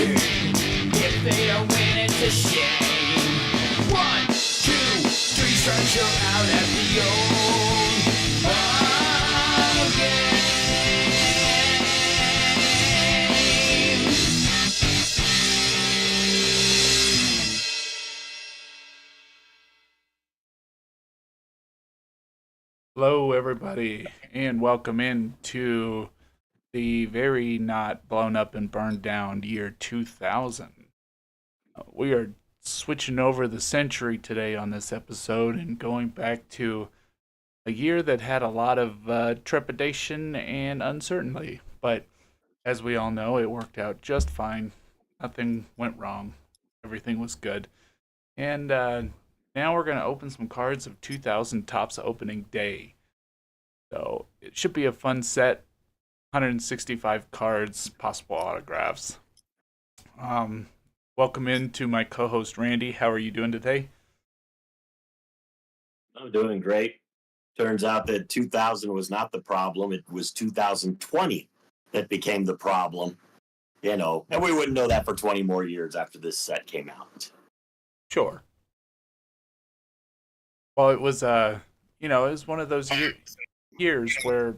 team. If they don't win, it's a shame. 1, 2, 3 strikes, you're out at the old ball game. Hello, everybody, and welcome into the very not blown up and burned down year 2000. We are switching over the century today on this episode and going back to a year that had a lot of trepidation and uncertainty. But as we all know, it worked out just fine. Nothing went wrong. Everything was good. And now we're going to open some cards of 2000 Topps opening day. So it should be a fun set. 165 cards, possible autographs. Welcome in to my co-host Randy. How are you doing today? I'm doing great. Turns out that 2000 was not the problem. It was 2020 that became the problem. And we wouldn't know that for 20 more years after this set came out. Sure. Well, it was it was one of those years where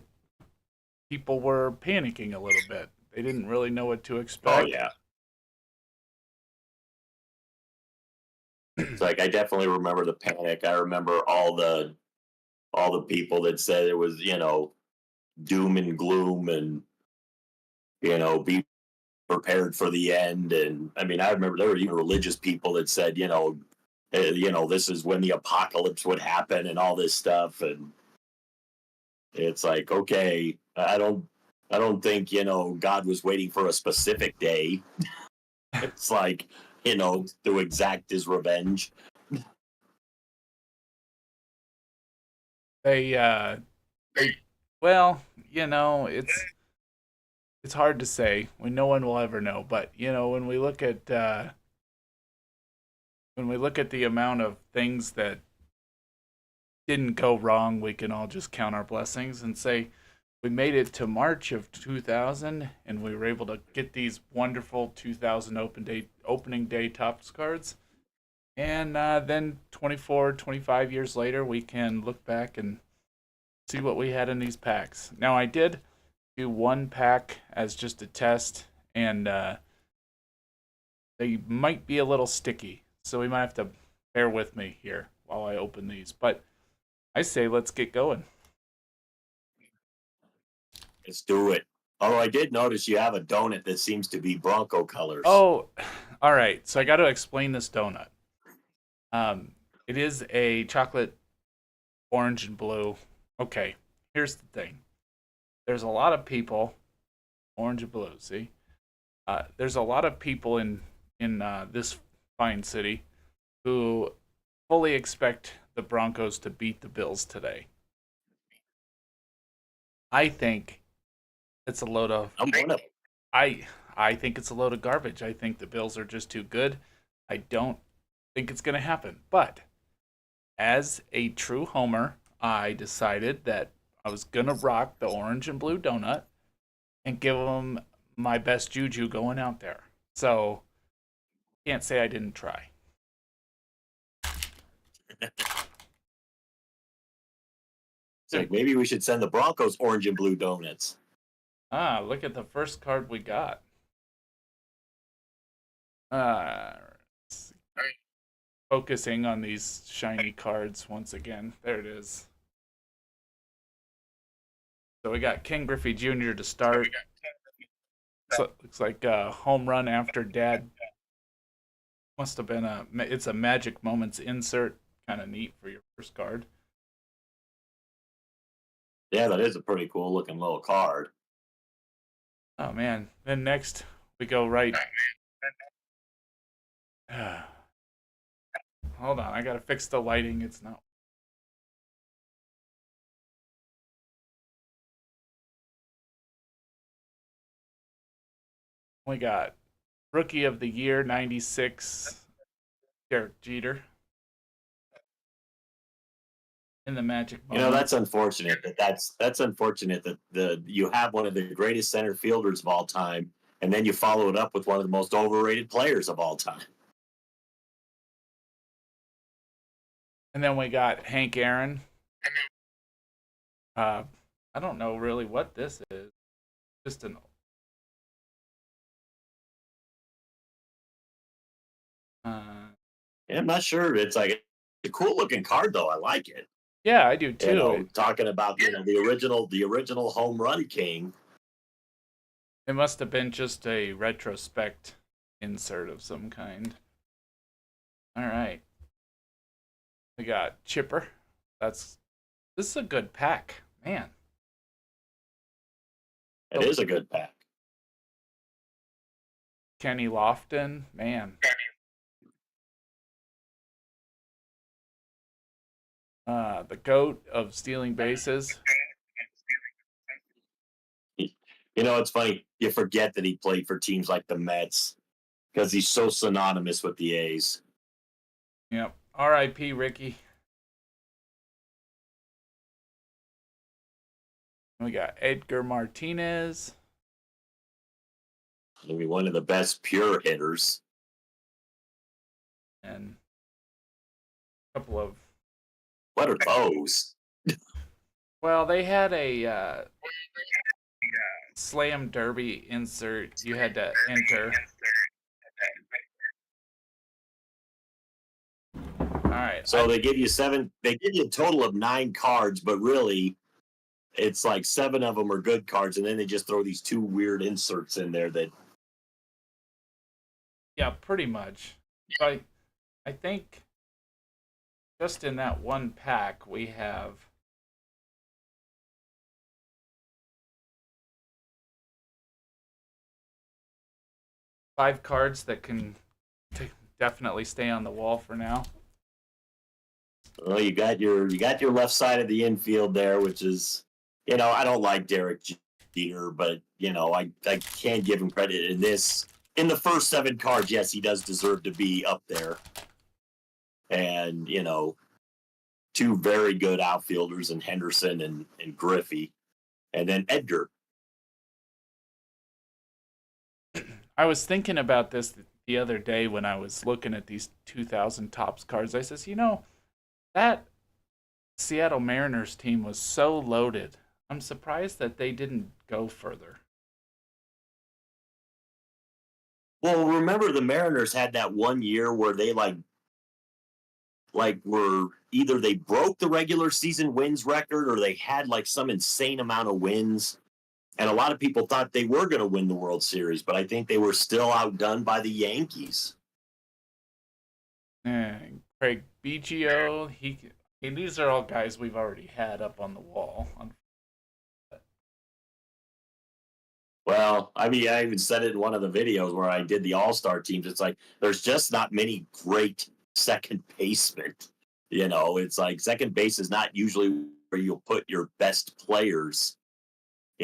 people were panicking a little bit. They didn't really know what to expect. Oh yeah. It's like I definitely remember the panic. I remember all the people that said it was, doom and gloom and be prepared for the end. And I mean, I remember there were even religious people that said, this is when the apocalypse would happen and all this stuff. And it's like, okay, I don't think, God was waiting for a specific day. It's like, to exact his revenge. Well, it's hard to say. No one will ever know. But when we look at the amount of things that didn't go wrong, we can all just count our blessings and say we made it to March of 2000, and we were able to get these wonderful 2000 opening day Topps cards. And then 24, 25 years later, we can look back and see what we had in these packs. Now, I did do one pack as just a test, and they might be a little sticky, so we might have to bear with me here while I open these. But I say let's get going. Let's do it. Although I did notice you have a donut that seems to be Bronco colors. Oh, all right. So I got to explain this donut. It is a chocolate orange and blue. Okay, here's the thing. There's a lot of people, orange and blue, see? There's a lot of people in this fine city who fully expect the Broncos to beat the Bills today. I think it's a load of I think it's a load of garbage. I think the Bills are just too good. I don't think it's going to happen. But as a true homer, I decided that I was going to rock the orange and blue donut and give them my best juju going out there. So, can't say I didn't try. It's like maybe we should send the Broncos orange and blue donuts. Look at the first card we got. Focusing on these shiny cards once again. There it is. So we got Ken Griffey Jr. to start. So looks like a home run after dad. Must have been it's a Magic Moments insert. Kind of neat for your first card. Yeah, that is a pretty cool looking little card. Oh man. Then next we go right. Hold on, I gotta fix the lighting. It's not. We got Rookie of the Year 96, Derek Jeter. In the Magic Moment. That's unfortunate. That's unfortunate that you have one of the greatest center fielders of all time, and then you follow it up with one of the most overrated players of all time. And then we got Hank Aaron. I don't know really what this is. Just an. I'm not sure. It's like a cool looking card, though. I like it. Yeah, I do too. Talking about the original home run king. It must have been just a retrospect insert of some kind. All right. We got Chipper. This is a good pack, man. It is a good pack. Kenny Lofton, man. The GOAT of stealing bases. It's funny. You forget that he played for teams like the Mets because he's so synonymous with the A's. Yep. R.I.P. Ricky. We got Edgar Martinez. Maybe one of the best pure hitters. And a couple of. What are those? Well, they had a Slam Derby insert you had to enter. All right. So they give you a total of 9 cards, but really it's like 7 of them are good cards, and then they just throw these 2 weird inserts in there that. Yeah, pretty much. I think just in that one pack we have 5 cards that can definitely stay on the wall for now. Well, you got your left side of the infield there, which is, I don't like Derek Jeter, but I can't give him credit in this. In the first 7 cards, yes, he does deserve to be up there. And 2 very good outfielders in Henderson and Griffey, and then Edgar. I was thinking about this the other day when I was looking at these 2000 Topps cards. I says, that Seattle Mariners team was so loaded. I'm surprised that they didn't go further. Well, remember the Mariners had that one year where they like were either they broke the regular season wins record or they had like some insane amount of wins. And a lot of people thought they were going to win the World Series, but I think they were still outdone by the Yankees. And Craig Biggio, these are all guys we've already had up on the wall. Well, I mean, I even said it in one of the videos where I did the All-Star teams. It's like there's just not many great second basemen. It's like second base is not usually where you'll put your best players.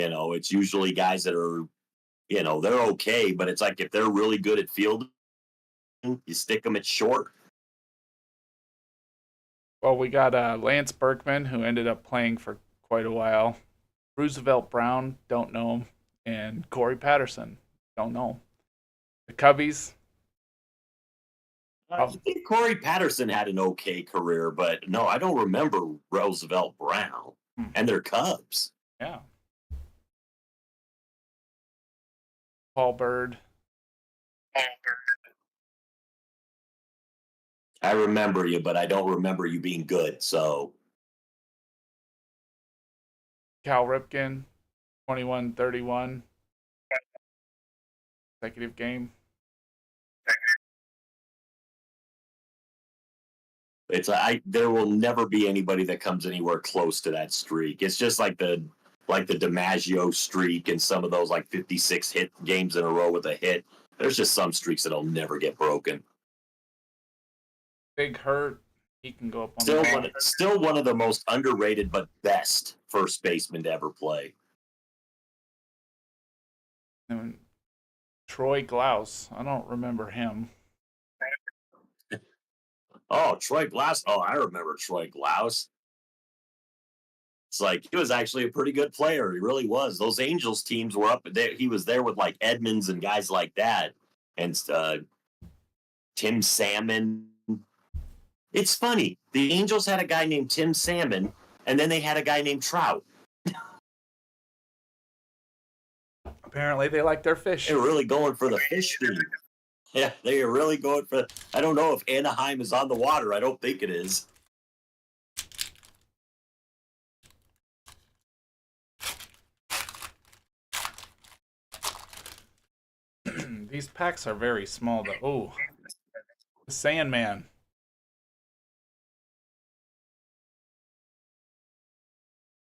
It's usually guys that are, they're okay, but it's like if they're really good at fielding, you stick them at short. Well, we got Lance Berkman, who ended up playing for quite a while. Roosevelt Brown, don't know him. And Corey Patterson, don't know him. The Cubbies. I think Corey Patterson had an okay career, but no, I don't remember Roosevelt Brown and their Cubs. Yeah. Paul Bird. I remember you, but I don't remember you being good. So Cal Ripken, 21-31. Consecutive game. There will never be anybody that comes anywhere close to that streak. It's just like the DiMaggio streak and some of those like 56 hit games in a row with a hit. There's just some streaks that'll never get broken. Big Hurt, he can go up on still one of the most underrated but best first basemen to ever play. And Troy Glaus, I don't remember him. Oh, Troy Glaus. Oh, I remember Troy Glaus. It's like he was actually a pretty good player. He really was. Those Angels teams were up there. He was there with like Edmonds and guys like that, and Tim Salmon. It's funny. The Angels had a guy named Tim Salmon, and then they had a guy named Trout. Apparently, they like their fish. They were really going for the fish theme. Yeah, they are really going for. I don't know if Anaheim is on the water. I don't think it is. These packs are very small, though. Oh, the Sandman.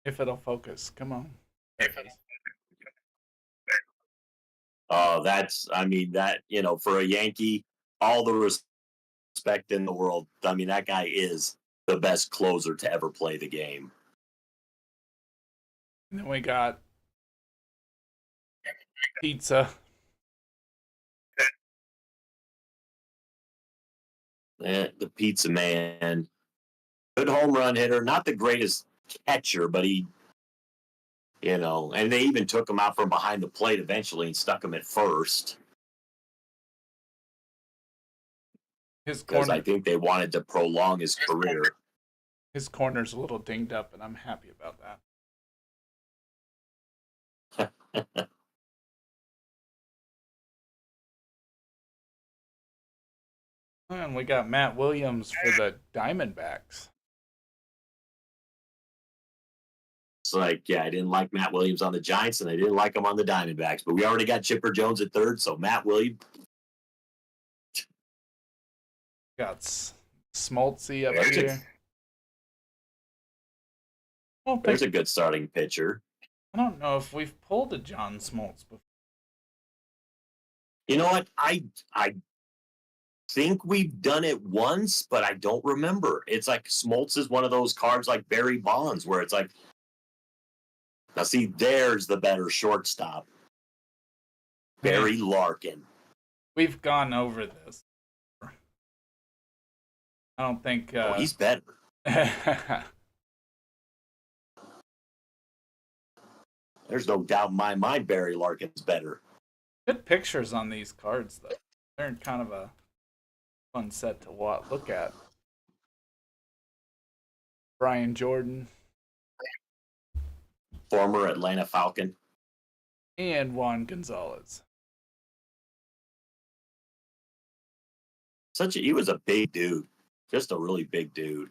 If it'll focus, come on. That's. I mean, that for a Yankee, all the respect in the world. I mean, that guy is the best closer to ever play the game. And then we got Pizza. The Pizza Man, good home run hitter. Not the greatest catcher, but he, and they even took him out from behind the plate eventually and stuck him at first. Because I think they wanted to prolong his career. His corner's a little dinged up, and I'm happy about that. And we got Matt Williams for the Diamondbacks. It's like, yeah, I didn't like Matt Williams on the Giants, and I didn't like him on the Diamondbacks. But we already got Chipper Jones at third, so Matt Williams. Got Smoltzy up here. There's a good starting pitcher. I don't know if we've pulled a John Smoltz before. You know what? I think we've done it once, but I don't remember. It's like Smoltz is one of those cards like Barry Bonds, where it's like, now see, there's the better shortstop. Barry Larkin. We've gone over this. I don't think... he's better. There's no doubt in my mind Barry Larkin's better. Good pictures on these cards, though. They're kind of a fun set to look at. Brian Jordan. Former Atlanta Falcon. And Juan Gonzalez. He was a big dude. Just a really big dude.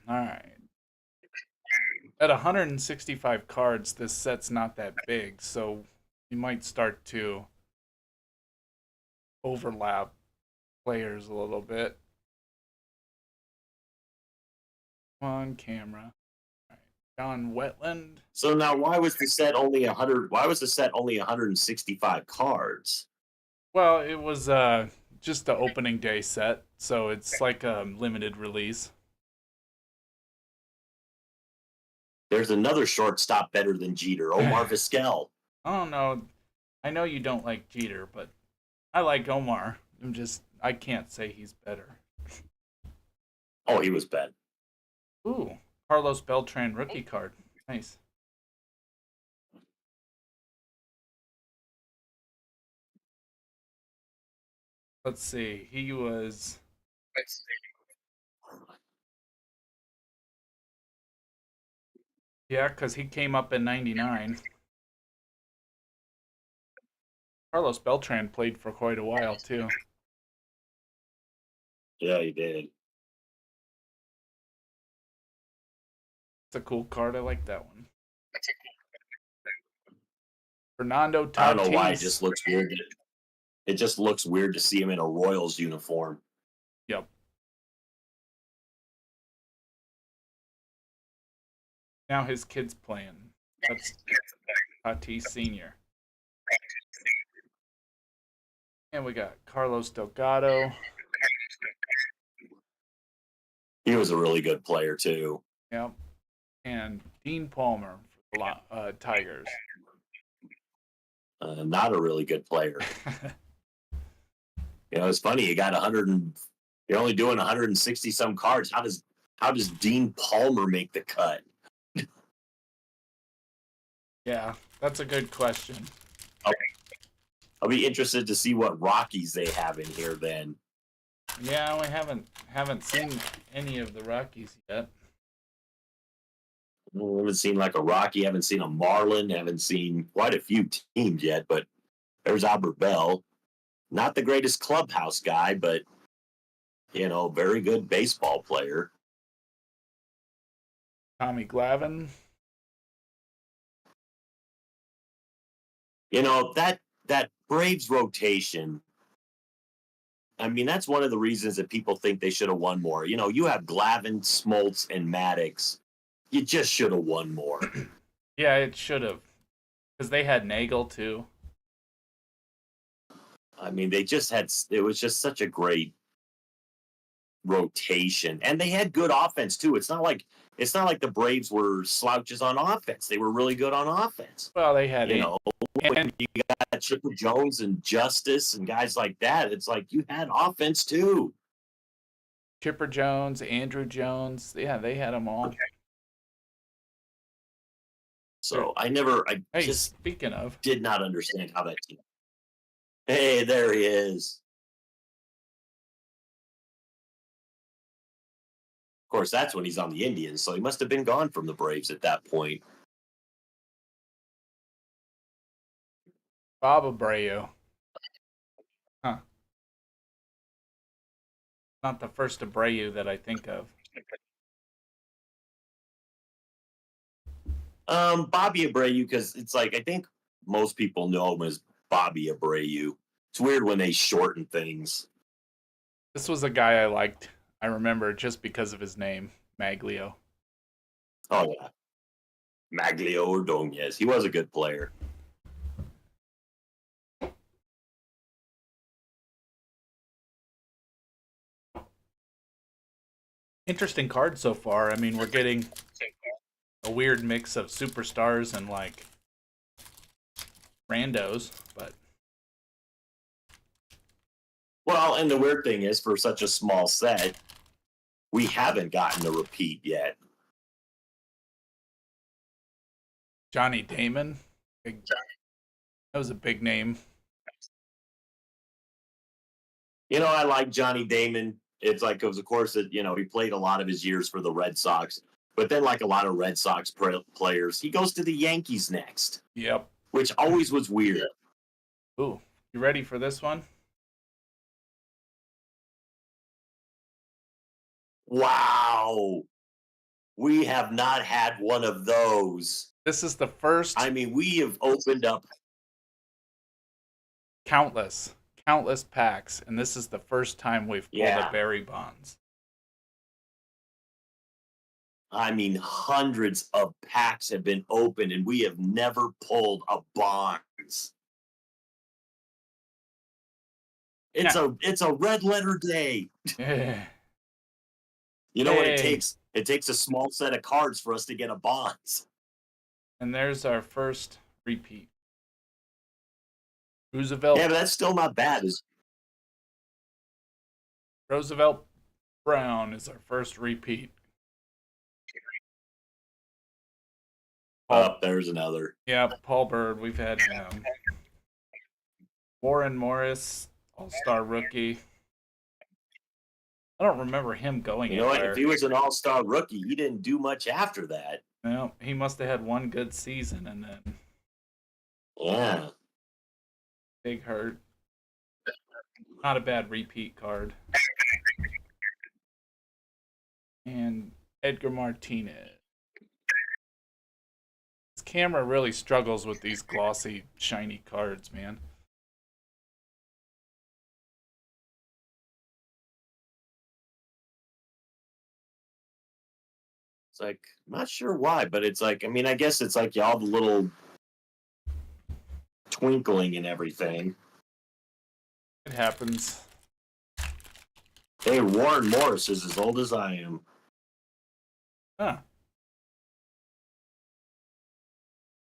All right. At 165 cards, this set's not that big, so you might start to overlap players a little bit. On camera. All right. John Wetland. So now, why was the set only 100? Why was the set only 165 cards? Well, it was just the opening day set, so it's like a limited release. There's another shortstop better than Jeter, Omar Vizquel. I don't know. I know you don't like Jeter, but I like Omar. I can't say he's better. Oh, he was bad. Ooh, Carlos Beltran rookie card. Nice. Let's see. He was... Yeah, because he came up in 99. Carlos Beltran played for quite a while, too. Yeah, he did. It's a cool card. I like that one. Fernando Tatis. I don't know why it just looks weird. It just looks weird to see him in a Royals uniform. Yep. Now his kid's playing. That's Tatis Sr. And we got Carlos Delgado. He was a really good player, too. Yep. And Dean Palmer for the Tigers. Not a really good player. It's funny. You got 100 and you're only doing 160 some cards. How does Dean Palmer make the cut? Yeah, that's a good question. Okay. I'll be interested to see what Rockies they have in here then. Yeah, we haven't seen any of the Rockies yet. We haven't seen like a Rocky, haven't seen a Marlin, haven't seen quite a few teams yet, but there's Albert Bell. Not the greatest clubhouse guy, but very good baseball player. Tommy Glavine. That Braves rotation, I mean, that's one of the reasons that people think they should have won more. You have Glavine, Smoltz, and Maddox. You just should have won more. Yeah, it should have. Because they had Nagel, too. I mean, it was just such a great rotation. And they had good offense, too. It's not like the Braves were slouches on offense. They were really good on offense. Well, they had when you got Chipper Jones and Justice and guys like that, it's like you had offense, too. Chipper Jones, Andrew Jones. Yeah, they had them all. Okay. So speaking of, did not understand how that team. Hey, there he is. Of course, that's when he's on the Indians, so he must have been gone from the Braves at that point. Bob Abreu. Huh. Not the first Abreu that I think of. Bobby Abreu, because it's like, I think most people know him as Bobby Abreu. It's weird when they shorten things. This was a guy I liked. I remember just because of his name, Maglio. Oh, yeah. Maglio Ordonez. He was a good player. Interesting card so far. I mean, we're getting a weird mix of superstars and like randos, but well, and the weird thing is, for such a small set, we haven't gotten a repeat yet. Johnny Damon, that was a big name. I like Johnny Damon. It's like, of course, that he played a lot of his years for the Red Sox, but then like a lot of Red Sox players, he goes to the Yankees next. Yep. Which always was weird. Ooh, you ready for this one? Wow. We have not had one of those. This is the first. I mean, we have opened up countless packs, and this is the first time we've pulled a Barry Bonds. I mean, hundreds of packs have been opened, and we have never pulled a Bonds. It's a red letter day. You know what it takes? It takes a small set of cards for us to get a Bonds. And there's our first repeat. Roosevelt. Yeah, but that's still not bad. Roosevelt Brown is our first repeat. There's another. Yeah, Paul Bird. We've had him. Warren Morris, All-Star rookie. I don't remember him going anywhere. What? If he was an all-star rookie, he didn't do much after that. Well, he must have had one good season and then. Yeah. Big hurt. Not a bad repeat card. And Edgar Martinez. This camera really struggles with these glossy, shiny cards, man. It's like, I'm not sure why, but it's like, I mean, I guess it's like all the little twinkling and everything. It happens. Hey, Warren Morris is as old as I am. Huh.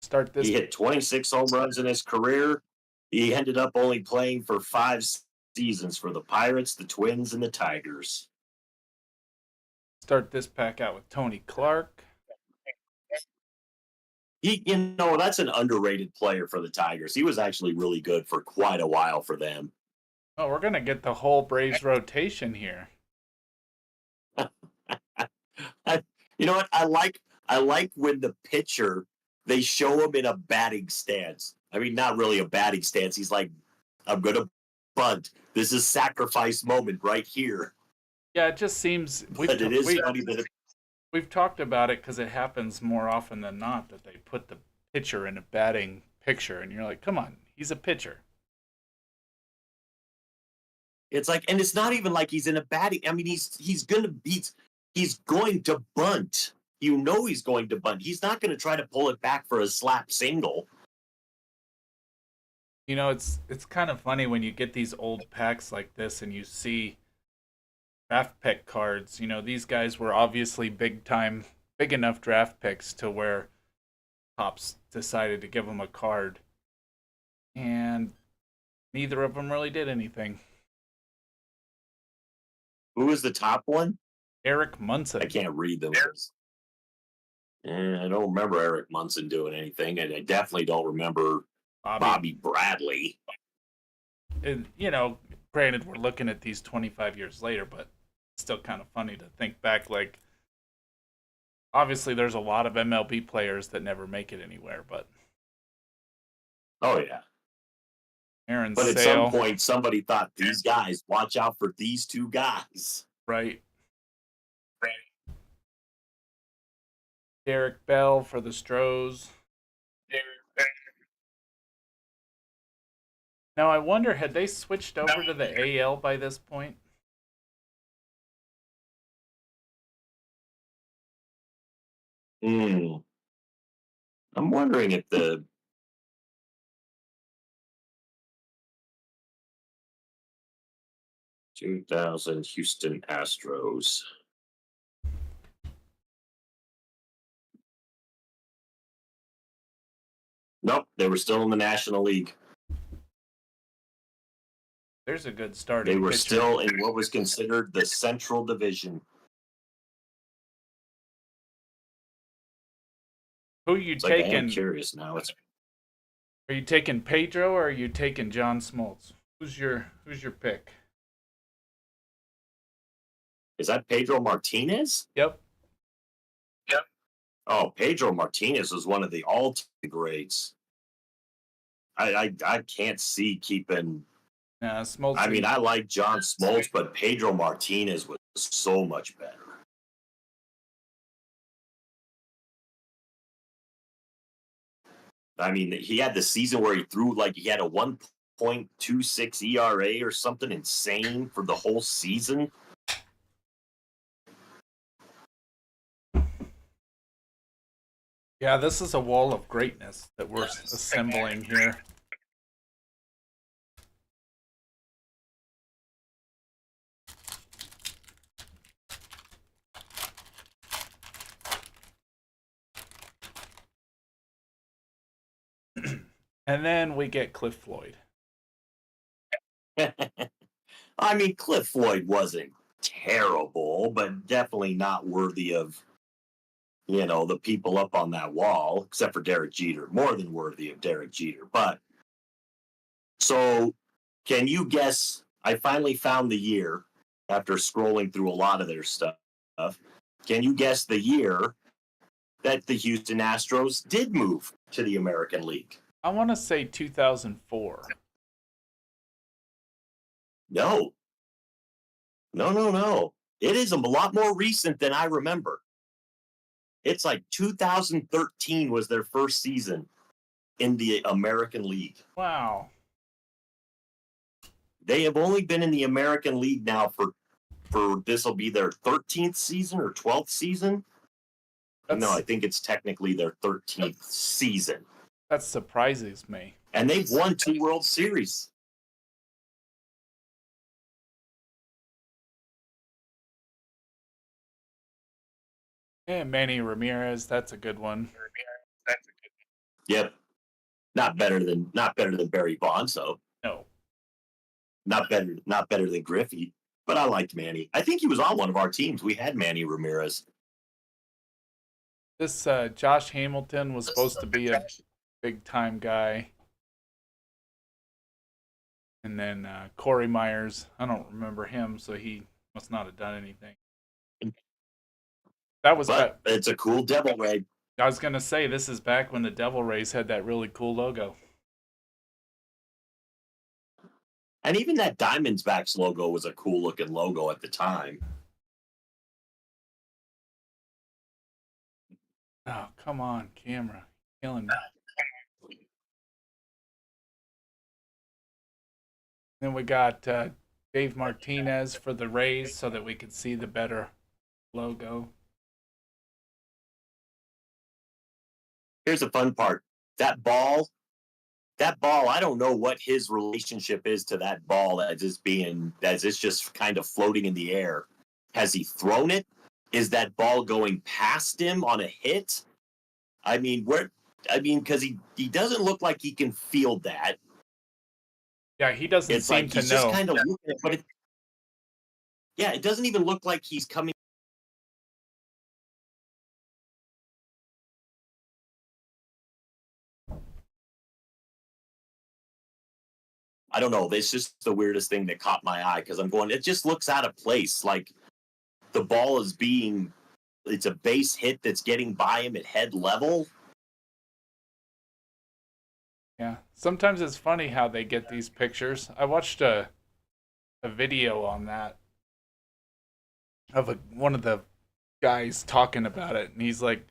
Start this. He hit 26 home runs in his career. He ended up only playing for 5 seasons for the Pirates, the Twins, and the Tigers. Start this pack out with Tony Clark. That's an underrated player for the Tigers. He was actually really good for quite a while for them. Oh, we're gonna get the whole Braves rotation here. You know what? I like when the pitcher, they show him in a batting stance. I mean, not really a batting stance. He's like, I'm gonna bunt. This is sacrifice moment right here. Yeah, it just seems But it is funny that we've talked about it because it happens more often than not that they put the pitcher in a batting picture, and you're like, come on, he's a pitcher. it's like, and it's not even like he's in a batting. I mean, he's going to bunt. You know he's going to bunt. He's not going to try to pull it back for a slap single. You know, it's kind of funny when you get these old packs like this and you see draft pick cards. You know, these guys were obviously big enough draft picks to where Topps decided to give them a card, and neither of them really did anything. Who was the top one? Eric Munson. I can't read them. I don't remember Eric Munson doing anything, and I definitely don't remember Bobby Bradley. And, you know, granted, we're looking at these 25 years later, but it's still kind of funny to think back. Like, obviously, there's a lot of MLB players that never make it anywhere, but. Oh, yeah. Aaron But at Sale. some point, somebody thought, these guys, watch out for these two guys. Right. Derek Bell for the Stros. Now, I wonder, had they switched over to the AL by this point? I'm wondering if the 2000 Houston Astros. Nope, they were still in the National League. There's a good start. They were still in what was considered the Central Division. Who are you It's taking? like, I'm curious now. Are you taking Pedro or are you taking John Smoltz? Who's your pick? Is that Pedro Martinez? Yep. Oh, Pedro Martinez was one of the all-time greats. I can't see keeping. Smoltz. I mean, I like John Smoltz, but Pedro Martinez was so much better. I mean, he had the season where he threw he had a 1.26 ERA or something insane for the whole season. Yeah, this is a wall of greatness that we're assembling here. And then we get Cliff Floyd. I mean, Cliff Floyd wasn't terrible, but definitely not worthy of, the people up on that wall, except for Derek Jeter. More than worthy of Derek Jeter. But, so, can you guess? I finally found the year after scrolling through a lot of their stuff. Can you guess the year that the Houston Astros did move to the American League? I want to say 2004. No. It is a lot more recent than I remember. It's like 2013 was their first season in the American League. Wow. They have only been in the American League now for this will be their 13th season or 12th season. No, I think it's technically their 13th season. That surprises me. And they've won 2 World Series. And Manny Ramirez, that's a good one. Yep. Not better than Barry Bonds, though. No. Not better than Griffey. But I liked Manny. I think he was on one of our teams. We had Manny Ramirez. This Josh Hamilton was supposed to be a big time guy. And then Corey Myers, I don't remember him, so he must not have done anything. That was But it's a cool Devil Ray. I was going to say, this is back when the Devil Rays had that really cool logo. And even that Diamondbacks logo was a cool looking logo at the time. Oh, come on, camera. Killing me. Then we got Dave Martinez for the Rays so that we could see the better logo. Here's the fun part. That ball, I don't know what his relationship is to that ball as it's just kind of floating in the air. Has he thrown it? Is that ball going past him on a hit? Because he doesn't look like he can field that. Yeah, he doesn't It's seem like to he's know. just kind of looking at it, it doesn't even look like he's coming. I don't know. It's just the weirdest thing that caught my eye because I'm going, it just looks out of place. Like the ball it's a base hit that's getting by him at head level. Yeah, sometimes it's funny how they get these pictures. I watched a video on that of one of the guys talking about it, and he's like,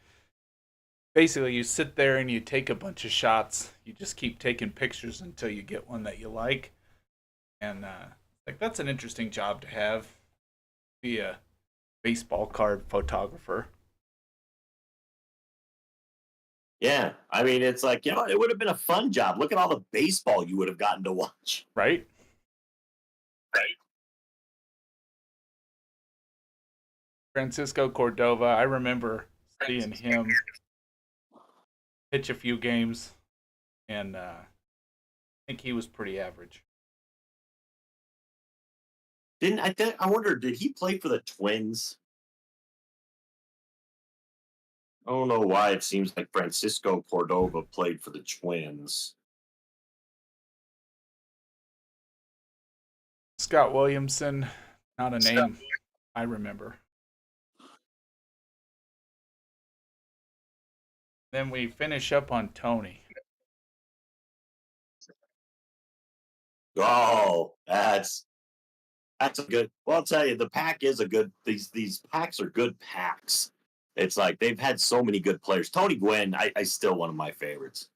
basically, you sit there and you take a bunch of shots. You just keep taking pictures until you get one that you like, and that's an interesting job to have. Be a baseball card photographer. Yeah, it's like, it would have been a fun job. Look at all the baseball you would have gotten to watch. Right? Francisco Cordova, I remember seeing him pitch a few games, and I think he was pretty average. I wonder, did he play for the Twins? I don't know why it seems like Francisco Cordova played for the Twins. Scott Williamson, not a name I remember. Then we finish up on Tony. Oh, that's a good. Well, I'll tell you, the pack is a good. These packs are good packs. It's like they've had so many good players. Tony Gwynn, I still one of my favorites.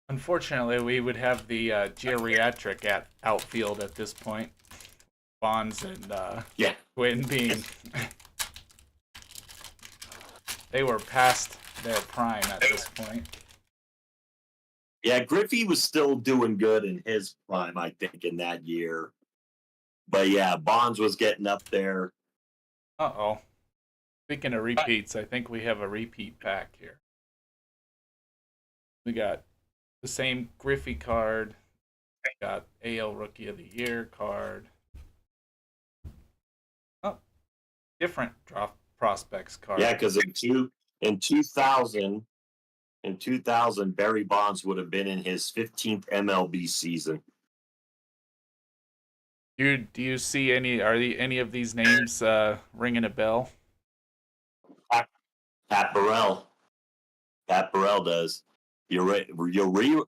Unfortunately, we would have the geriatric outfield at this point. Bonds and Gwynn being they were past their prime at this point. Yeah, Griffey was still doing good in his prime, I think, in that year. But yeah, Bonds was getting up there. Uh-oh. Speaking of repeats, I think we have a repeat pack here. We got the same Griffey card. We got AL Rookie of the Year card. Oh, different draft prospects card. Yeah, because in 2000, Barry Bonds would have been in his 15th MLB season. Do you see any of these names ringing a bell? Pat Burrell. Pat Burrell does. Uribiel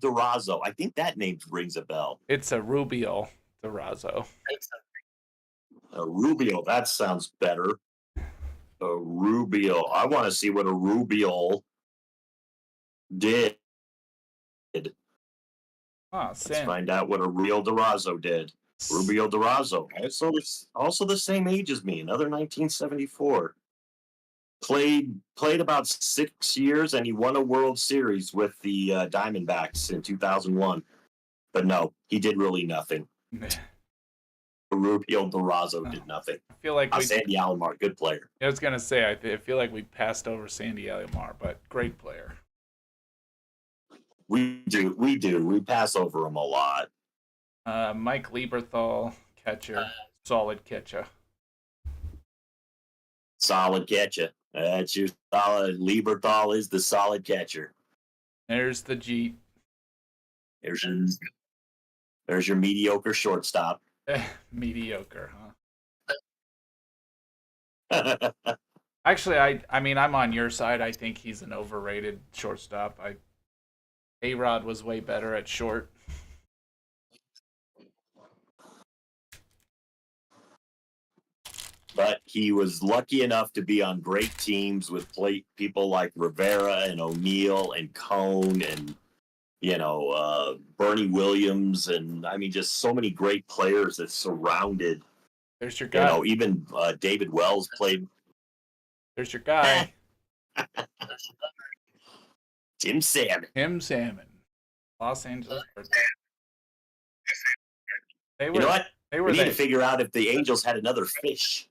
Durazo. I think that name rings a bell. It's a Rubio Durazo. Rubio, that sounds better. Rubio. I want to see what a Rubio did. Let's find out what a Rubio Durazo did. Rubio Durazo, also the same age as me, another 1974. Played about 6 years, and he won a World Series with the Diamondbacks in 2001. But no, he did really nothing. Rubio Durazo did nothing. I feel like Sandy Alomar, good player. I was gonna say I feel like we passed over Sandy Alomar, but great player. We do. We pass over him a lot. Mike Lieberthal, catcher, solid catcher. Solid catcher. That's your solid. Lieberthal is the solid catcher. There's the Jeet. There's your mediocre shortstop. Mediocre, huh? Actually, I mean, I'm on your side. I think he's an overrated shortstop. A-Rod was way better at short. But he was lucky enough to be on great teams with people like Rivera and O'Neill and Cone and, Bernie Williams. And, I mean, just so many great players that surrounded. There's your guy. Even David Wells played. There's your guy. Tim Salmon. Los Angeles. You know what? We need to figure out if the Angels had another fish.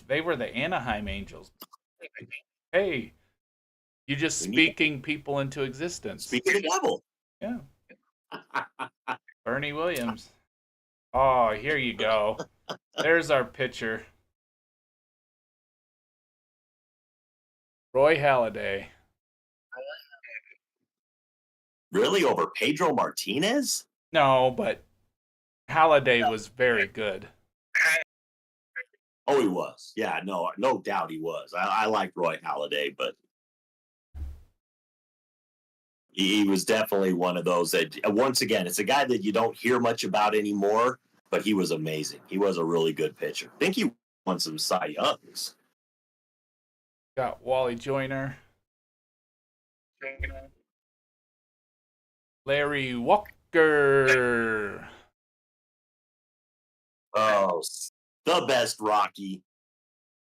They were the Anaheim Angels. Hey, you're just speaking people into existence. Speaking of devil. Yeah. Bernie Williams. Oh, here you go. There's our pitcher. Roy Halladay. Really? Over Pedro Martinez? No, but Halladay was very good. Oh, he was. Yeah, no doubt he was. I like Roy Halladay, but he was definitely one of those that, once again, it's a guy that you don't hear much about anymore, but he was amazing. He was a really good pitcher. I think he won some Cy Youngs. Got Wally Joyner. Larry Walker. Oh, the best Rocky.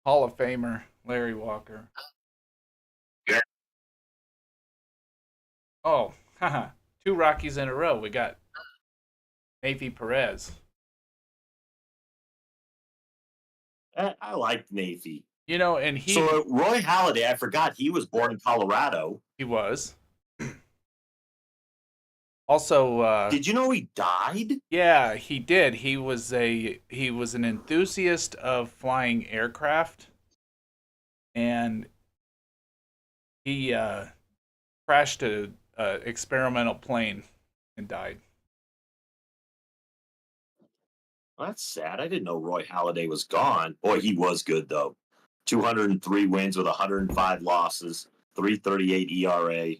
Hall of Famer, Larry Walker. Yeah. Oh, haha. 2 Rockies in a row. We got Navy Perez. I like Navy. And he... So Roy Halladay, I forgot, he was born in Colorado. He was. Also, did you know he died? Yeah, he did. He was an enthusiast of flying aircraft, and he crashed a experimental plane and died. Well, that's sad. I didn't know Roy Halladay was gone. Boy, he was good though. 203 wins with 105 losses, 3.38 ERA.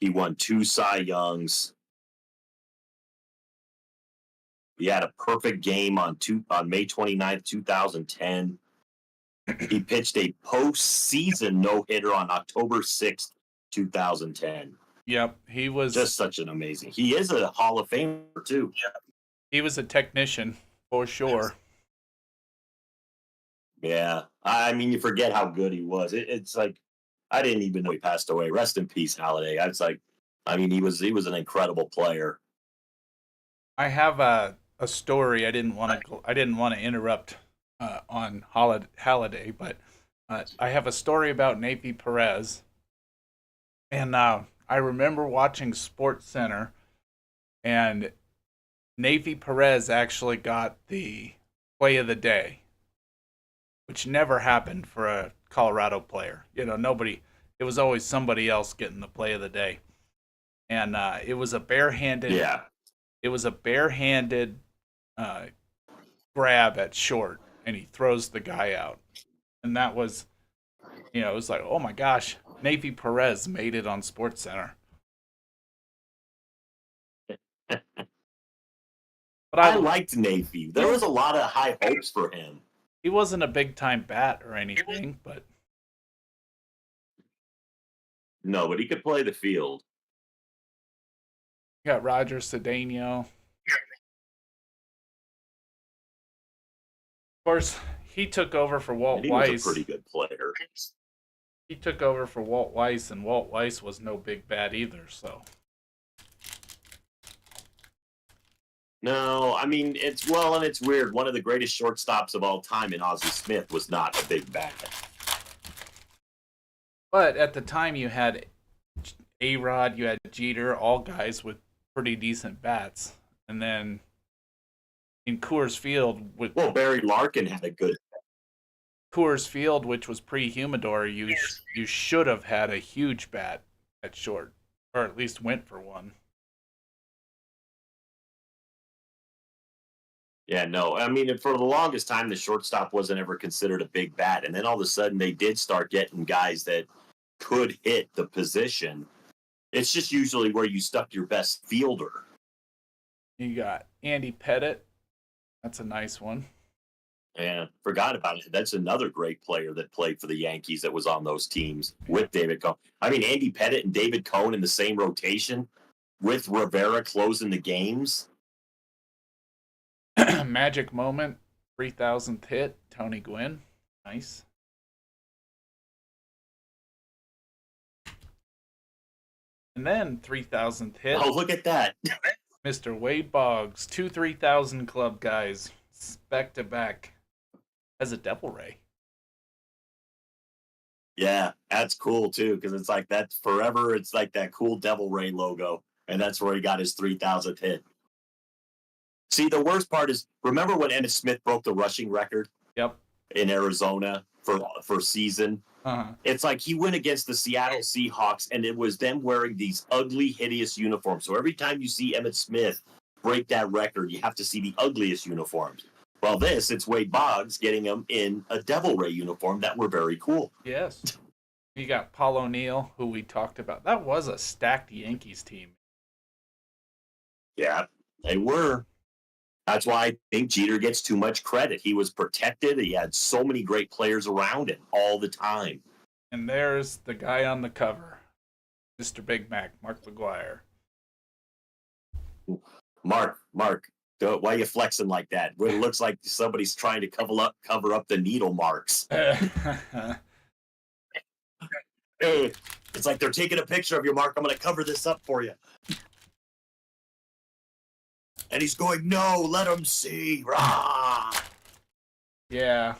He won 2 Cy Youngs. He had a perfect game on May 29th, 2010. He pitched a postseason no-hitter on October 6th, 2010. Yep, he was just such an amazing. He is a Hall of Famer too. Yeah. He was a technician for sure. Yeah, I mean, you forget how good he was. It's like I didn't even know he passed away. Rest in peace, Halladay. He was an incredible player. I have a story. I didn't want to interrupt on Halladay, but I have a story about Navy Perez, and I remember watching Sports Center, and Navy Perez actually got the play of the day, which never happened for a Colorado player. Nobody. It was always somebody else getting the play of the day, and it was a barehanded. Yeah. It was a barehanded grab at short, and he throws the guy out, and that was, it was like, oh my gosh, Navy Perez made it on Sports Center. But I liked Navy. There was a lot of high hopes for him. He wasn't a big time bat or anything, but no, but he could play the field. You got Roger Cedeno. Of course, he took over for Walt Weiss. He was a pretty good player. He took over for Walt Weiss, and Walt Weiss was no big bat either, so. No, I mean and it's weird. One of the greatest shortstops of all time in Ozzie Smith was not a big bat. But at the time, you had A-Rod, you had Jeter, all guys with pretty decent bats. And then in Coors Field, with Well, Barry Larkin had a good. Coors Field, which was pre-humidor, you should have had a huge bat at short, or at least went for one. Yeah, no. I mean, for the longest time, the shortstop wasn't ever considered a big bat, and then all of a sudden, they did start getting guys that could hit the position. It's just usually where you stuck your best fielder. You got Andy Pettit. That's a nice one. Yeah, forgot about it. That's another great player that played for the Yankees that was on those teams with David Cohn. I mean, Andy Pettit and David Cohn in the same rotation with Rivera closing the games. Magic moment, 3,000th hit, Tony Gwynn. Nice. And then 3,000th hit. Oh, look at that. Mr. Wade Boggs, 3,000 club guys, back to back, as a Devil Ray. Yeah, that's cool too, because it's like that forever. It's like that cool Devil Ray logo, and that's where he got his 3,000th hit. See, the worst part is, remember when Emmitt Smith broke the rushing record? Yep. In Arizona for season. Uh-huh. It's like he went against the Seattle Seahawks, and it was them wearing these ugly, hideous uniforms. So every time you see Emmitt Smith break that record, you have to see the ugliest uniforms. Well, it's Wade Boggs getting him in a Devil Ray uniform that were very cool. Yes. You got Paul O'Neill, who we talked about. That was a stacked Yankees team. Yeah, they were. That's why I think Jeter gets too much credit. He was protected. He had so many great players around him all the time. And there's the guy on the cover, Mr. Big Mac, Mark McGwire. Mark, why are you flexing like that? It looks like somebody's trying to cover up the needle marks. It's like they're taking a picture of you, Mark. I'm going to cover this up for you. And he's going, no, let him see. Rah! Yeah.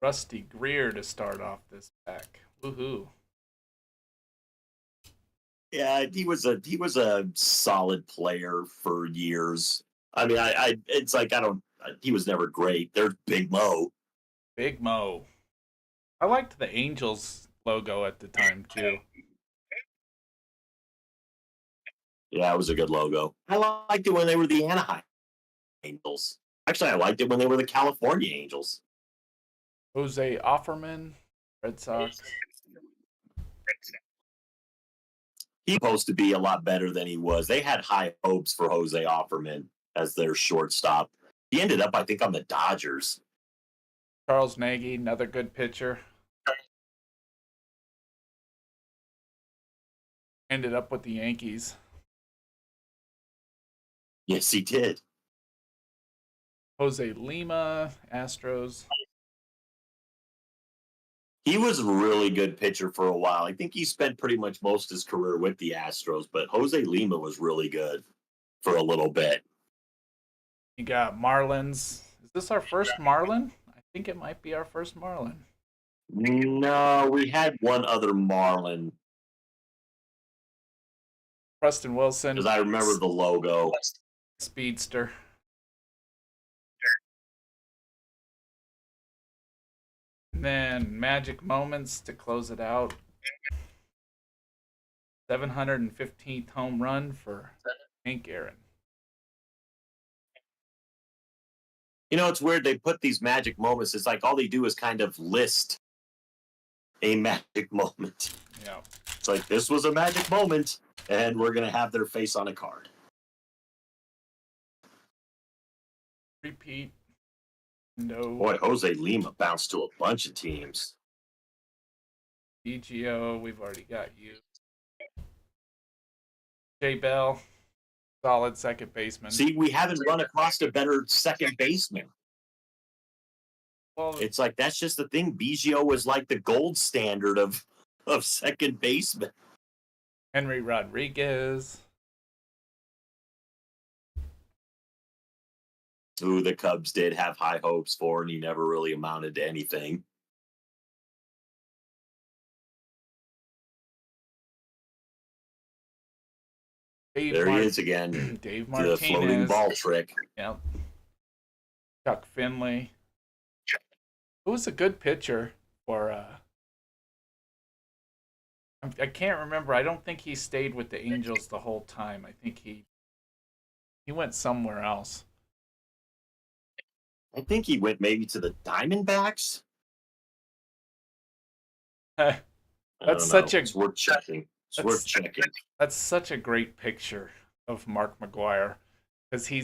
Rusty Greer to start off this pack. Woohoo. Yeah, he was a solid player for years. I mean, it's like he was never great. There's Big Mo. Big Mo. I liked the Angels logo at the time too. Yeah, it was a good logo. I liked it when they were the Anaheim Angels. Actually, I liked it when they were the California Angels. Jose Offerman, Red Sox. He's supposed to be a lot better than he was. They had high hopes for Jose Offerman as their shortstop. He ended up, I think, on the Dodgers. Charles Nagy, another good pitcher. Ended up with the Yankees. Yes, he did. Jose Lima, Astros. He was a really good pitcher for a while. I think he spent pretty much most of his career with the Astros, but Jose Lima was really good for a little bit. You got Marlins. Is this our first Marlin? I think it might be our first Marlin. No, we had one other Marlin. Preston Wilson. Because I remember the logo. Speedster. And then Magic Moments to close it out. 715th home run for Hank Aaron. You know, it's weird. They put these magic moments. It's like all they do is kind of list a magic moment. Yeah. It's like, this was a magic moment, and we're going to have their face on a card. Repeat. No. Boy, Jose Lima bounced to a bunch of teams. BGO, we've already got you. Jay Bell, solid second baseman. See, we haven't run across a better second baseman. Well, It's like, that's just the thing. Biggio was like the gold standard of second baseman. Henry Rodriguez. who the Cubs did have high hopes for, and he never really amounted to anything. There he is again. Dave The floating Martinez. ball trick. Yep. Chuck Finley. Who was a good pitcher for I can't remember. I don't think he stayed with the Angels the whole time. I think he went somewhere else. I think he went maybe to the Diamondbacks. That's such a It's worth checking. It's worth checking. That's such a great picture of Mark McGwire because he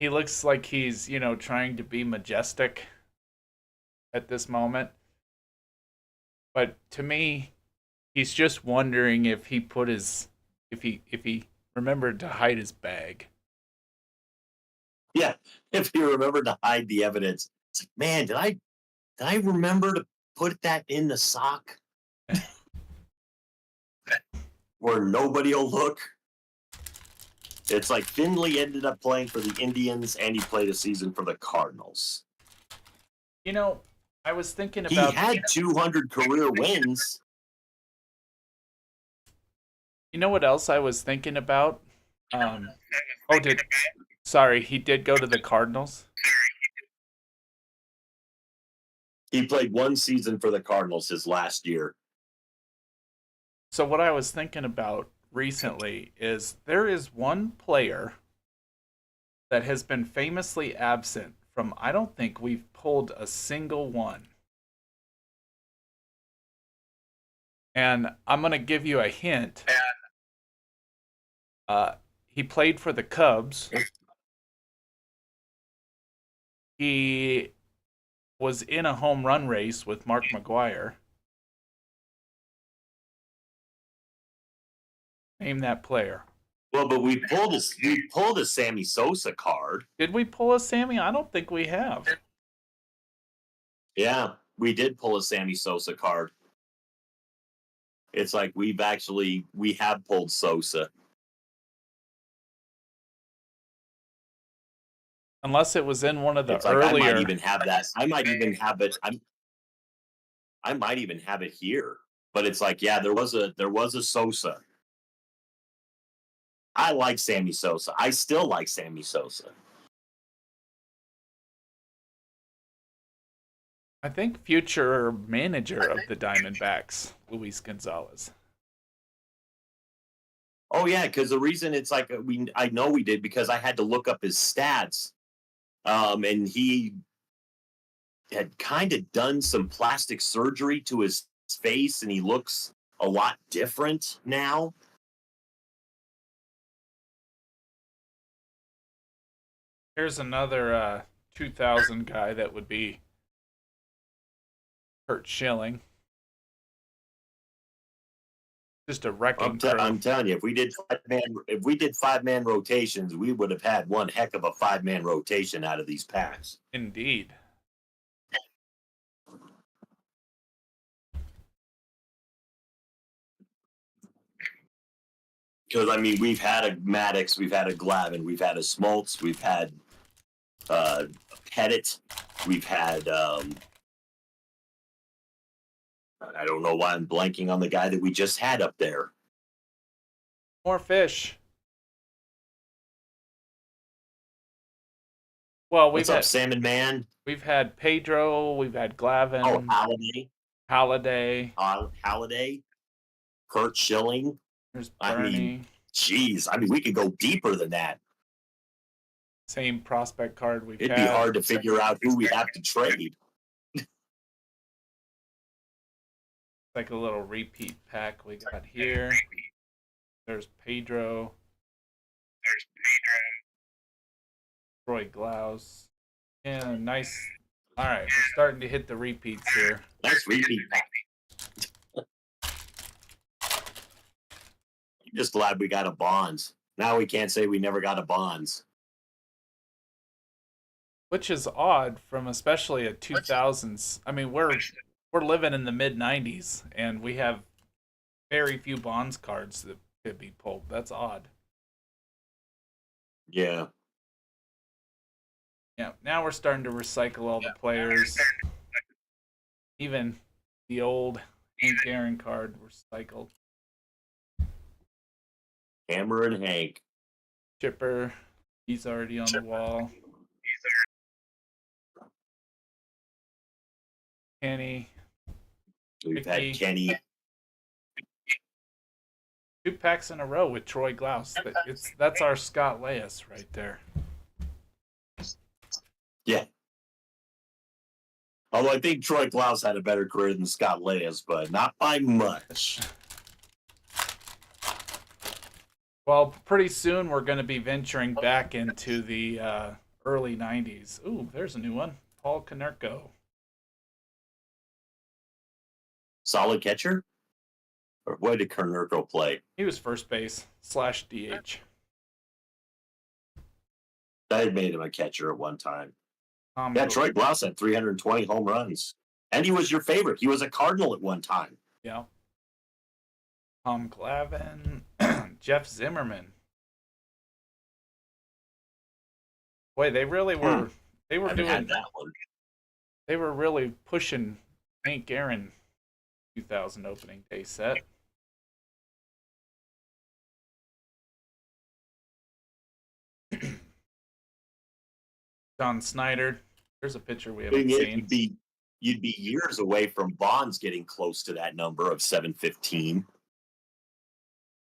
looks like he's, trying to be majestic at this moment. But to me, he's just wondering if he remembered to hide his bag. Yeah, if he remembered to hide the evidence. It's like, man, did I remember to put that in the sock where nobody will look? It's like Finley ended up playing for the Indians and he played a season for the Cardinals. I was thinking about... He had 200 career wins. You know what else I was thinking about? Sorry, he did go to the Cardinals? He played one season for the Cardinals his last year. So what I was thinking about recently is there is one player that has been famously absent from, I don't think we've pulled a single one. And I'm going to give you a hint. He played for the Cubs. He was in a home run race with Mark McGwire. Name that player. Well, but we pulled a Sammy Sosa card. Did we pull a Sammy? I don't think we have. Yeah, we did pull a Sammy Sosa card. It's like we have pulled Sosa. Unless it was in one of the It's earlier. Like I might even have that. I might even have it. I might even have it here. But it's like, yeah, there was a Sosa. I like Sammy Sosa. I still like Sammy Sosa. I think future manager of the Diamondbacks, Luis Gonzalez. Oh yeah, because the reason it's like I know we did because I had to look up his stats, and he had kind of done some plastic surgery to his face, and he looks a lot different now. Here's another 2000 guy that would be Kurt Schilling. Just a wrecking crew. I'm telling you, if we did five-man rotations, we would have had one heck of a five-man rotation out of these packs. Indeed. Because I mean, we've had a Maddox, we've had a Glavine, we've had a Smoltz, we've had Pettit, we've had I don't know why I'm blanking on the guy that we just had up there. More fish. Well, What's up, Salmon Man? We've had Pedro, we've had Glavine. Oh, Halladay. Kurt Schilling. There's Bernie. I mean, we could go deeper than that. Same prospect card we've had. It'd be hard to figure out who we have to trade. Like a little repeat pack we got here. There's Pedro. Troy Glaus. Yeah, nice. All right, we're starting to hit the repeats here. Nice repeat pack. I'm just glad we got a Bonds. Now we can't say we never got a Bonds. Which is odd from especially a 2000s. I mean, we're living in the mid 90s and we have very few Bonds cards that could be pulled. That's odd. Yeah. Yeah, now we're starting to recycle all the players. Even the old Hank Aaron card recycled. Hammer and Hank. Chipper, he's already on the wall. Kenny, We've Ricky. had Kenny. 2 packs in a row with Troy Glaus. That's our Scott Laius right there. Yeah. Although I think Troy Klaus had a better career than Scott Laius, but not by much. Well, pretty soon we're going to be venturing back into the early 90s. Ooh, there's a new one. Paul Konerko. Solid catcher? Or what did Konerko play? He was first base / DH. I had made him a catcher at one time. Tom Yeah, Troy Glaus had 320 home runs. And he was your favorite. He was a Cardinal at one time. Yeah. Tom Glavine. Jeff Zimmerman. Boy, they really were. They were I doing had that one. They were really pushing Hank Aaron 2000 opening day set. John Snyder. There's a picture we haven't seen. You'd be years away from Bonds getting close to that number of 715.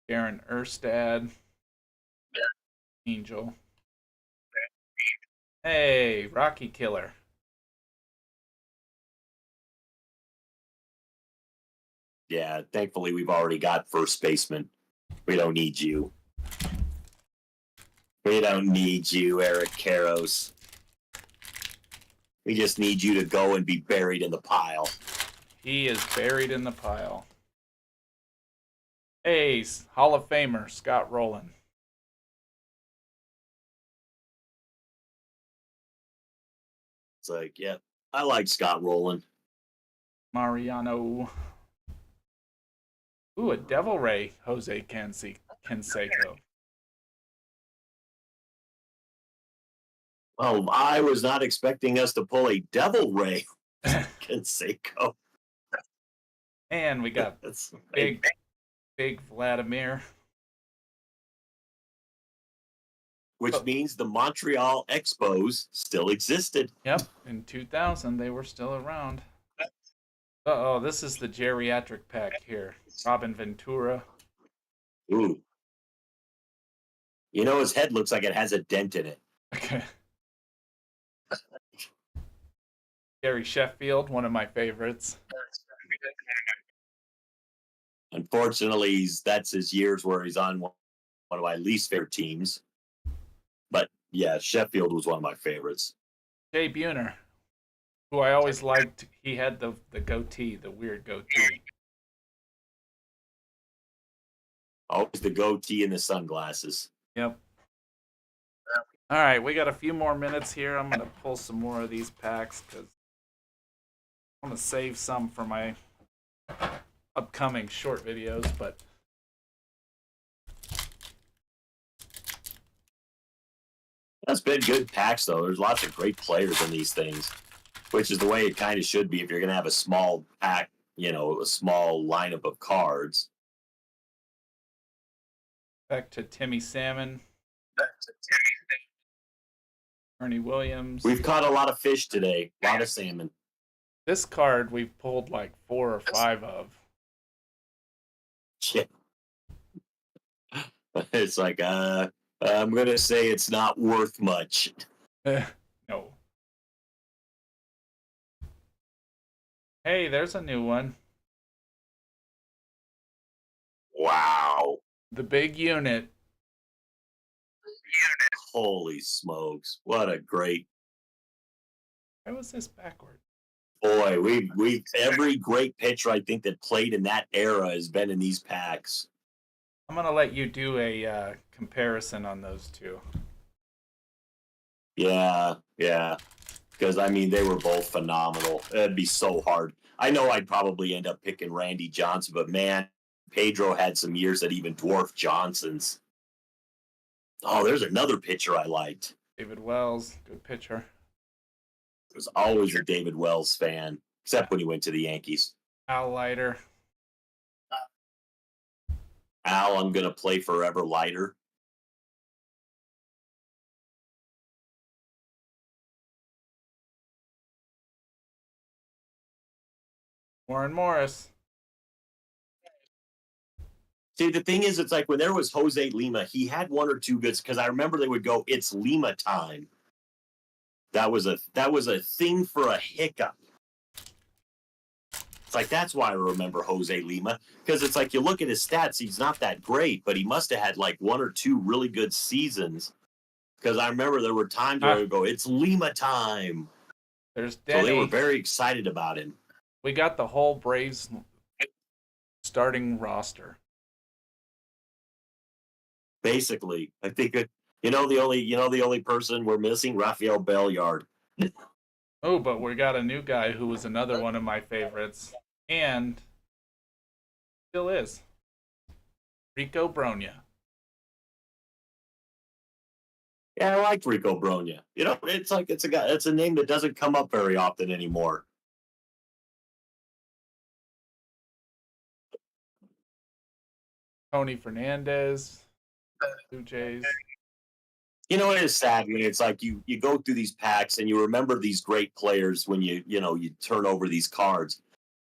Aaron Erstad. Angel. Hey, Rocky Killer. Yeah, thankfully we've already got first baseman. We don't need you. We don't need you, Eric Karros. We just need you to go and be buried in the pile. He is buried in the pile. Hey, Hall of Famer Scott Rowland. It's like, yeah, I like Scott Rowland. Mariano. Ooh, a Devil Ray Jose Canseco. Well, I was not expecting us to pull a Devil Ray Canseco. And we got big Vladimir. Which means the Montreal Expos still existed. Yep, in 2000 they were still around. Uh-oh, this is the geriatric pack here. Robin Ventura. Ooh. You know, his head looks like it has a dent in it. Okay. Gary Sheffield, one of my favorites. Unfortunately, that's his years where he's on one of my least favorite teams. But yeah, Sheffield was one of my favorites. Jay Buhner, who I always liked. He had the goatee, the weird goatee. Always the goatee and the sunglasses. Yep. All right, we got a few more minutes here. I'm going to pull some more of these packs because I'm going to save some for my upcoming short videos, but That's been good packs, though. There's lots of great players in these things, which is the way it kind of should be if you're going to have a small pack, you know, a small lineup of cards. back to Timmy Salmon, Ernie Williams. We've caught a lot of fish today, a lot of salmon. This card we've pulled like 4 or 5 of. Yeah. It's like, I'm going to say it's not worth much. No. Hey, there's a new one. Wow. The big unit. Holy smokes. What a great. Why was this backward? Boy, we every great pitcher I think that played in that era has been in these packs. I'm going to let you do a comparison on those two. Yeah. Because, I mean, they were both phenomenal. It'd be so hard. I know I'd probably end up picking Randy Johnson, but, man, Pedro had some years that even dwarfed Johnson's. Oh, there's another pitcher I liked. David Wells, good pitcher. I was always a David Wells fan, except when he went to the Yankees. Al Leiter. Al, I'm going to play forever lighter. Warren Morris. See, the thing is, it's like when there was Jose Lima, he had one or two goods because I remember they would go, "It's Lima time." That was a thing for a hiccup. It's like that's why I remember Jose Lima, because it's like you look at his stats, he's not that great, but he must have had like one or two really good seasons. Because I remember there were times where I would go, "It's Lima time." There's Denny. So they were very excited about him. We got the whole Braves starting roster. Basically, I think the only person we're missing, Rafael Belliard. Oh, but we got a new guy who was another one of my favorites, and still is. Rico Bronya. Yeah, I liked Rico Bronya. It's like it's a name that doesn't come up very often anymore. Tony Fernandez. Blue Jays. It is sad when it's like you go through these packs and you remember these great players when you turn over these cards,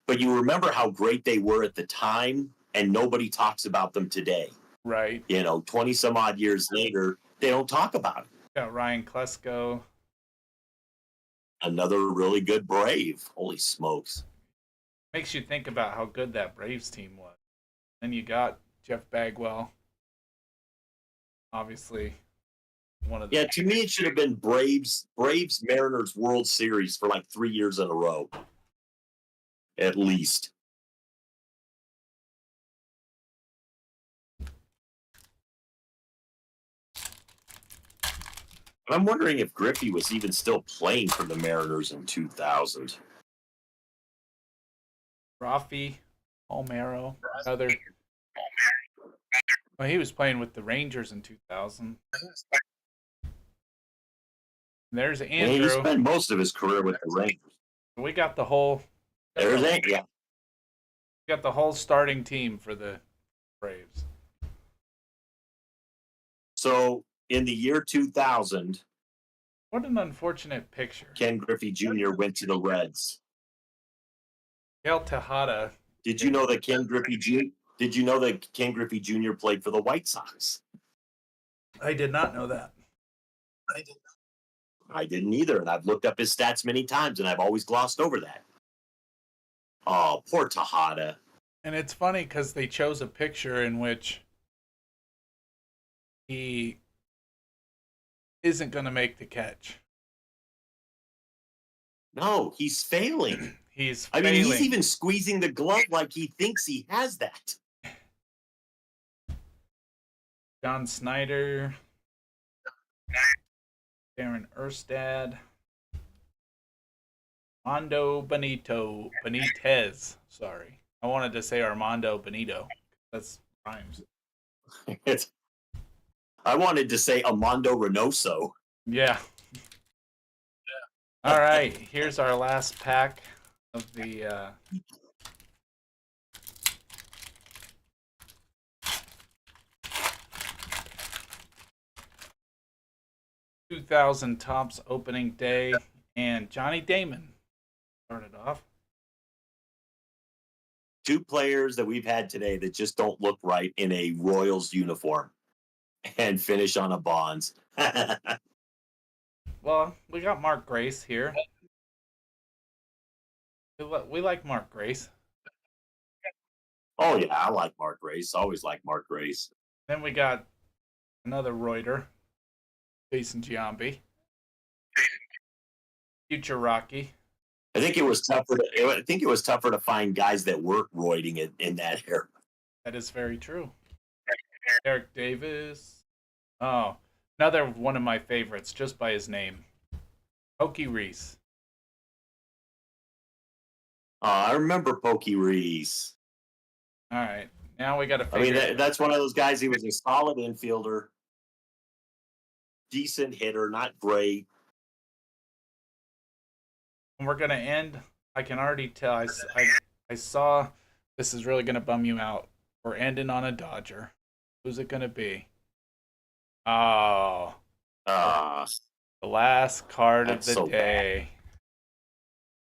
but you remember how great they were at the time, and nobody talks about them today. Right. 20 some odd years later, they don't talk about it. Got Ryan Klesko. Another really good Brave. Holy smokes. Makes you think about how good that Braves team was. And you got Jeff Bagwell. Obviously, one of the... Yeah, to me, it should have been Braves Mariners World Series for like 3 years in a row. At least. I'm wondering if Griffey was even still playing for the Mariners in 2000. Rafi Palmeiro, another... Well, he was playing with the Rangers in 2000. There's Andrew. He spent most of his career with the Rangers. We got the whole... There's Andrew. Yeah. We got the whole starting team for the Braves. So, in the year 2000... What an unfortunate picture. Ken Griffey Jr. went to the Reds. Miguel Tejada. Did you know that Ken Griffey Jr. played for the White Sox? I did not know that. I didn't either, and I've looked up his stats many times, and I've always glossed over that. Oh, poor Tejada. And it's funny because they chose a picture in which he isn't going to make the catch. No, he's failing. He's even squeezing the glove like he thinks he has that. John Snyder. Darren Erstad. Armando Benitez. Sorry. I wanted to say Armando Benito. That's rhymes. I wanted to say Armando Reynoso. Yeah. All right. Here's our last pack of the 2000 Topps opening day, and Johnny Damon started off. Two players that we've had today that just don't look right in a Royals uniform and finish on a Bonds. Well, we got Mark Grace here. We like Mark Grace. Oh, yeah, I like Mark Grace. Always like Mark Grace. Then we got another Reuter, Jason Giambi. Future Rocky. I think it was tougher to find guys that weren't roiding it in that era. That is very true. Eric Davis. Oh, another one of my favorites, just by his name. Pokey Reese. I remember Pokey Reese. All right, now we got to figure. That's one of those guys. He was a solid infielder. decent hitter, not great. And we're gonna end. I can already tell. I saw. This is really gonna bum you out. We're ending on a Dodger. Who's it gonna be? Oh, Ah, the last card of that's the so bad. day.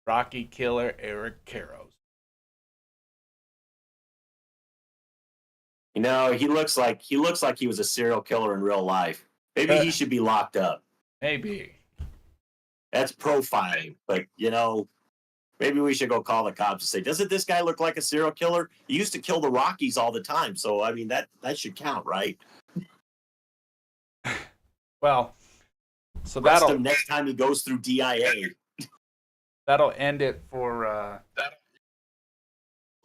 Rocky Killer Eric Karros. He looks like he was a serial killer in real life. Maybe he should be locked up. Maybe. That's profiling. But maybe we should go call the cops and say, doesn't this guy look like a serial killer? He used to kill the Rockies all the time. So I mean that should count, right? Well, so Arrest him next time he goes through DIA. that'll end it for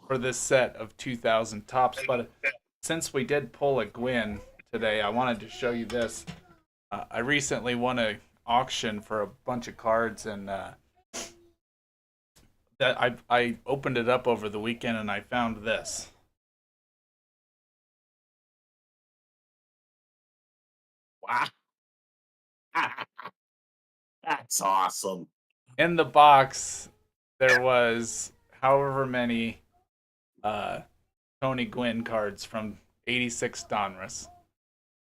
this set of 2000 tops. But since we did pull a Gwyn today, I wanted to show you this. I recently won an auction for a bunch of cards, and that I opened it up over the weekend, and I found this. Wow. That's awesome. In the box, there was however many Tony Gwynn cards from 86 Donruss.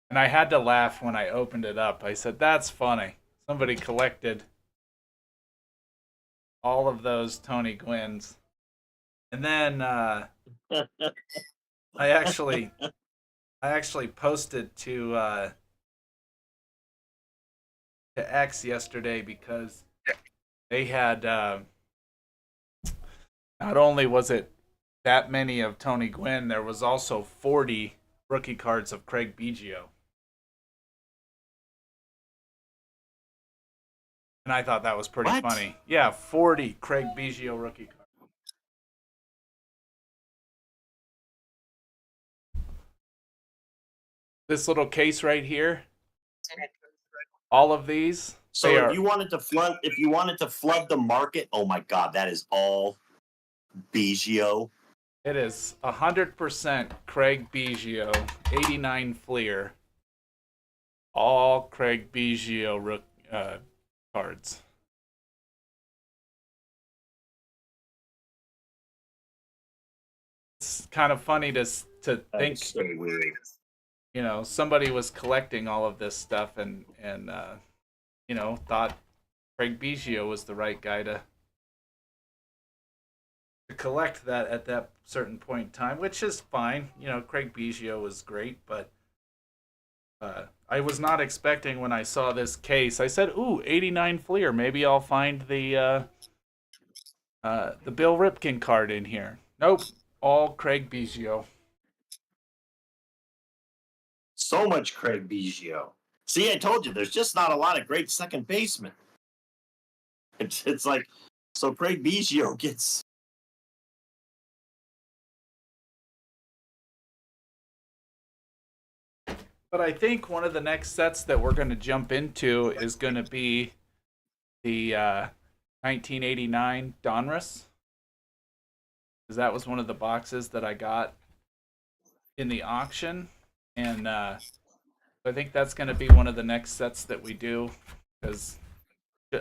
And I had to laugh when I opened it up. I said, that's funny. Somebody collected all of those Tony Gwynns. And then I actually posted to X yesterday because they had not only was it that many of Tony Gwynn, there was also 40 rookie cards of Craig Biggio. And I thought that was pretty funny. Yeah, 40 Craig Biggio rookie cards. This little case right here, all of these. So if you wanted to flood the market, oh my God, that is all Biggio. It is 100% Craig Biggio, 89 Fleer, all Craig Biggio cards. It's kind of funny to think, so weird. Somebody was collecting all of this stuff and thought Craig Biggio was the right guy to collect that at that certain point in time, which is fine. Craig Biggio was great, but I was not expecting when I saw this case. I said, "Ooh, 89 Fleer. Maybe I'll find the Bill Ripken card in here." Nope, all Craig Biggio. So much Craig Biggio. See, I told you, there's just not a lot of great second basemen. It's like, so Craig Biggio gets. But I think one of the next sets that we're going to jump into is going to be the 1989 Donruss. Because that was one of the boxes that I got in the auction. And I think that's going to be one of the next sets that we do. Because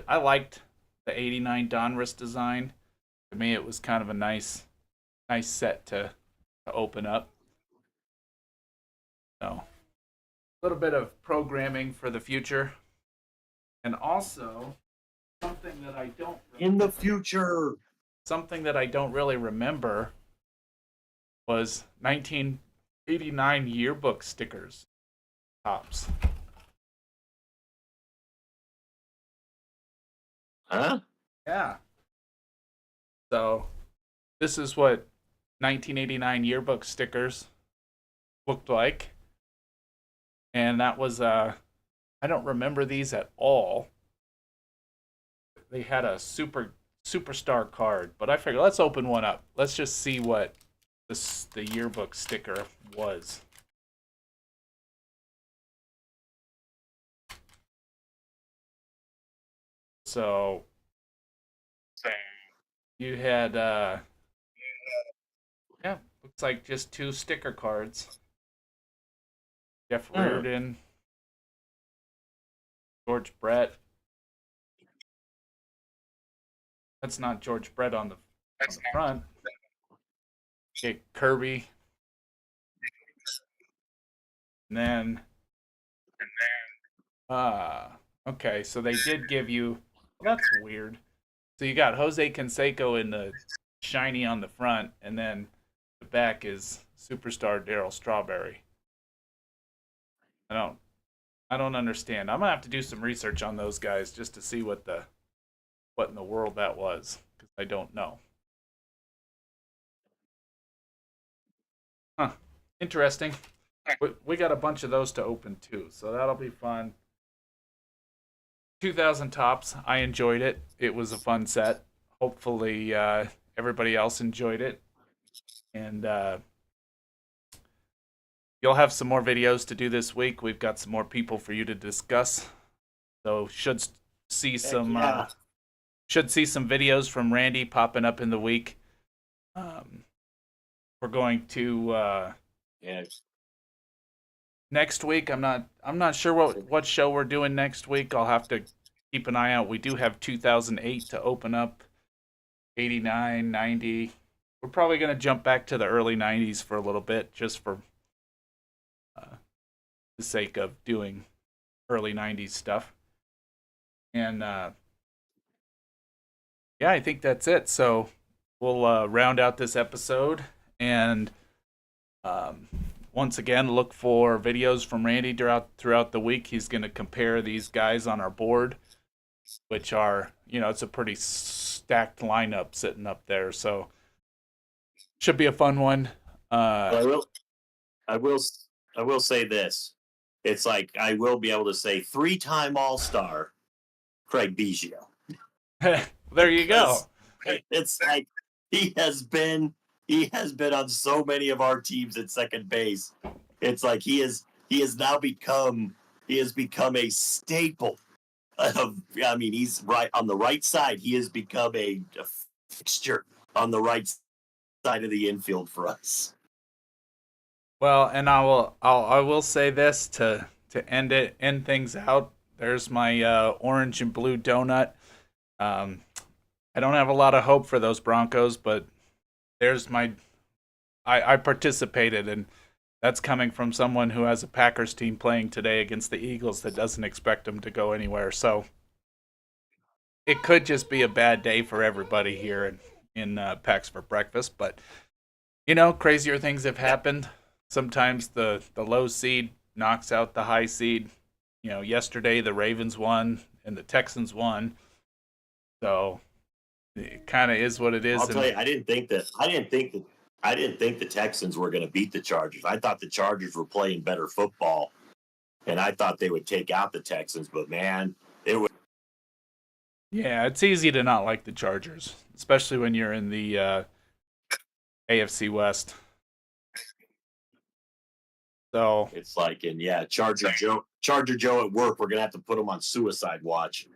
I liked the 89 Donruss design. To me, it was kind of a nice set to open up. So, a little bit of programming for the future. And also, something that I don't in the future. Something that I don't really remember was 1989 yearbook stickers tops. Huh? Yeah. So, this is what 1989 yearbook stickers looked like. And that was, I don't remember these at all. They had a superstar card, but I figured let's open one up. Let's just see what the yearbook sticker was. So you had looks like just 2 sticker cards. Jeff Reardon, George Brett. That's not George Brett on the front. Okay, Kirby. And then okay, so they did give you, well, that's weird. So you got Jose Canseco in the shiny on the front, and then the back is superstar Daryl Strawberry. I don't I don't understand. I'm gonna have to do some research on those guys just to see what in the world that was, because I don't know. Huh. Interesting. We got a bunch of those to open too, so that'll be fun. 2000 tops. I enjoyed it. It was a fun set. Hopefully, everybody else enjoyed it. And you'll have some more videos to do this week. We've got some more people for you to discuss. So see some should see some videos from Randy popping up in the week. We're going to next week. I'm not sure what show we're doing next week. I'll have to keep an eye out. We do have 2008 to open up, 89, 90. We're probably going to jump back to the early 90s for a little bit, just for the sake of doing early 90s stuff. And yeah, I think that's it. So we'll round out this episode, and once again, look for videos from Randy throughout the week. He's going to compare these guys on our board, which are, it's a pretty stacked lineup sitting up there. So should be a fun one. I will say this. It's like I will be able to say 3-time All-Star Craig Biggio. There you go. It's like he has been on so many of our teams at second base. It's like he has now become a staple of, he's right on the right side. He has become a fixture on the right side of the infield for us. Well, and I will say this to end things out. There's my orange and blue donut. I don't have a lot of hope for those Broncos, but there's I participated, and that's coming from someone who has a Packers team playing today against the Eagles that doesn't expect them to go anywhere. So it could just be a bad day for everybody here in Packs for Breakfast. But crazier things have happened. Sometimes the low seed knocks out the high seed. Yesterday the Ravens won and the Texans won. So it kind of is what it is. I'll tell you, I didn't think the Texans were going to beat the Chargers. I thought the Chargers were playing better football, and I thought they would take out the Texans. But man, it was. Yeah, it's easy to not like the Chargers, especially when you're in the AFC West. So it's like, and yeah, Charger Joe at work. We're gonna have to put him on suicide watch.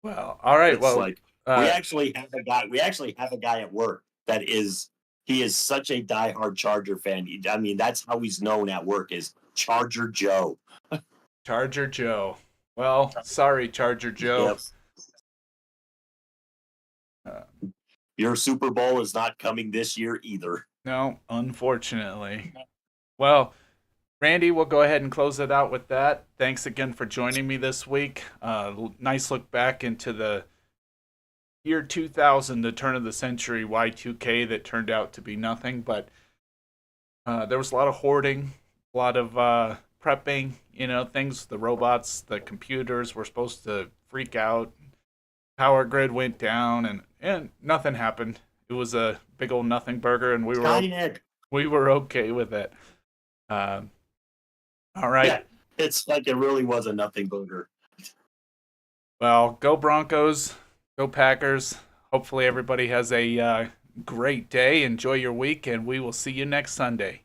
Well, all right. It's well, like we actually have a guy. We actually have a guy at work that is. He is such a diehard Charger fan. That's how he's known at work, is Charger Joe. Charger Joe. Well, sorry, Charger Joe. Yep. Your Super Bowl is not coming this year either. No, unfortunately. Well, Randy, we'll go ahead and close it out with that. Thanks again for joining me this week. Nice look back into the year 2000, the turn of the century Y2K that turned out to be nothing. But there was a lot of hoarding, a lot of prepping, things. The robots, the computers were supposed to freak out. Power grid went down, and nothing happened. It was a big old nothing burger, and we were okay with it. All right. Yeah, it's like it really was a nothing burger. Well, go Broncos, go Packers. Hopefully everybody has a great day. Enjoy your week, and we will see you next Sunday.